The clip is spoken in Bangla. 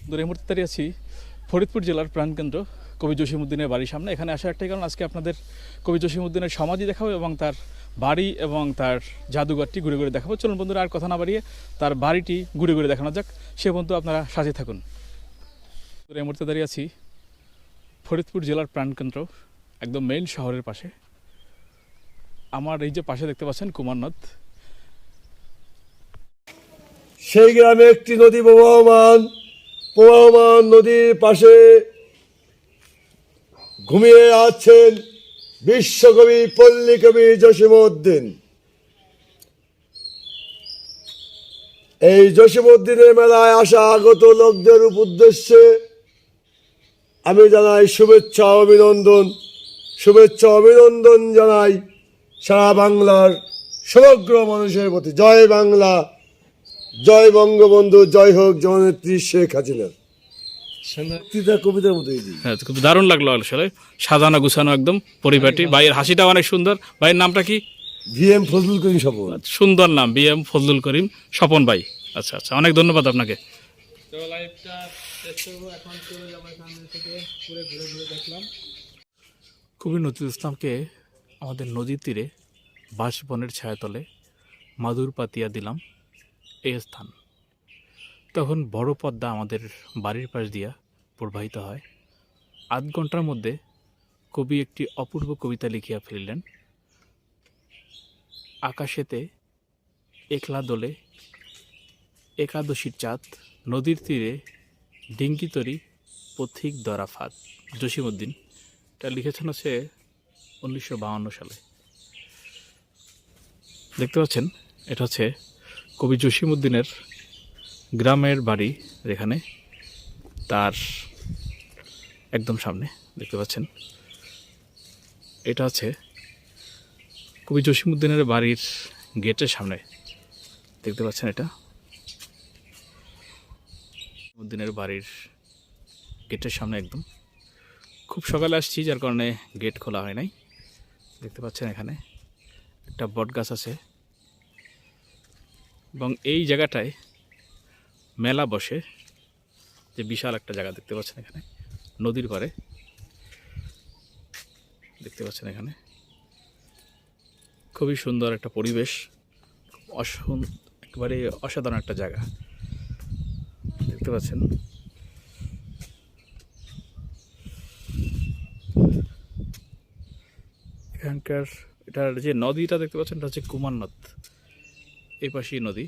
এই মুহূর্তে দাঁড়িয়ে আছি ফরিদপুর জেলার প্রাণকেন্দ্র কবি জসিমউদ্দিনের বাড়ির সামনে। এখানে আসার একটাই কারণ, আজকে আপনাদের কবি জসিমউদ্দিনের সমাধি দেখাবো এবং তার বাড়ি এবং তার জাদুঘরটি ঘুরে ঘুরে দেখাবো। চলুন বন্ধুরা, আর কথা না বাড়িয়ে তার বাড়িটি ঘুরে ঘুরে দেখানো যাক। সে বন্ধু আপনারা সাথে থাকুন। এই মুহূর্তে দাঁড়িয়ে আছি ফরিদপুর জেলার প্রাণকেন্দ্র, একদম মেইন শহরের পাশে। আমার এই যে পাশে দেখতে পাচ্ছেন কুমার নদ, সেই গ্রামে একটি নদী প্রবাহমান নদীর পাশে ঘুমিয়ে আছেন বিশ্বকবি পল্লীকবি জসিমউদ্দিন। এই জসিমউদ্দিনের মেলায় আসা আগত লোকদের উদ্দেশ্যে আমি জানাই শুভেচ্ছা অভিনন্দন জানাই সারা বাংলার সমগ্র মানুষের প্রতি। জয় বাংলা, জয় বঙ্গবন্ধু, জয় হোক জননেত্রী শেখ হাসিনার। কবিতার মতোই দিই। হ্যাঁ, খুব দারুণ লাগলো আসলে, সাজানো গুছানো একদম পরিপাটি। ভাইয়ের হাসিটা অনেক সুন্দর। ভাইয়ের নামটা কি? VM ফজলুল করিম স্বপন। সুন্দর নাম, BM ফজলুল করিম স্বপন ভাই। আচ্ছা আচ্ছা, অনেক ধন্যবাদ আপনাকে। কবি নজরুল ইসলামকে আমাদের নদীর তীরে বাঁশবনের ছায়াতলে মাদুর পাতিয়া দিলাম এই স্থান। তখন বড় পদ্মা আমাদের বাড়ির পাশ দিয়া প্রবাহিত হয়। আধ ঘন্টার মধ্যে কবি একটি অপূর্ব কবিতা লিখিয়া ফেলিলেন। আকাশেতে একলা দোলে একাদশীর চাঁদ, নদীর তীরে ডিঙ্গি তরি পথিক দরা ফাঁদ। জসিমউদ্দিন এটা লিখেছেন হচ্ছে 1952 সালে। দেখতে পাচ্ছেন, এটা হচ্ছে কবি জসিমউদ্দিনের গ্রামের বাড়ি, যেখানে তার একদম সামনে দেখতে পাচ্ছেন, এটা হচ্ছে কবি জসিমউদ্দিনের বাড়ির গেটের সামনে দেখতে পাচ্ছেন। এটা উদ্দিনের বাড়ির গেটের সামনে একদম। খুব সকালে আসছি, যার কারণে গেট খোলা হয় নাই। দেখতে পাচ্ছেন এখানে একটা বট গাছ আছে এবং এই জায়গাটায় মেলা বসে। যে বিশাল একটা জায়গা দেখতে পাচ্ছেন এখানে নদীর পাড়ে, দেখতে পাচ্ছেন এখানে খুবই সুন্দর একটা পরিবেশ, একেবারে অসাধারণ একটা জায়গা দেখতে পাচ্ছেন। এখানকার এটার যে নদীটা দেখতে পাচ্ছেন, এটা হচ্ছে কুমার নদ। এই পাশেই নদী।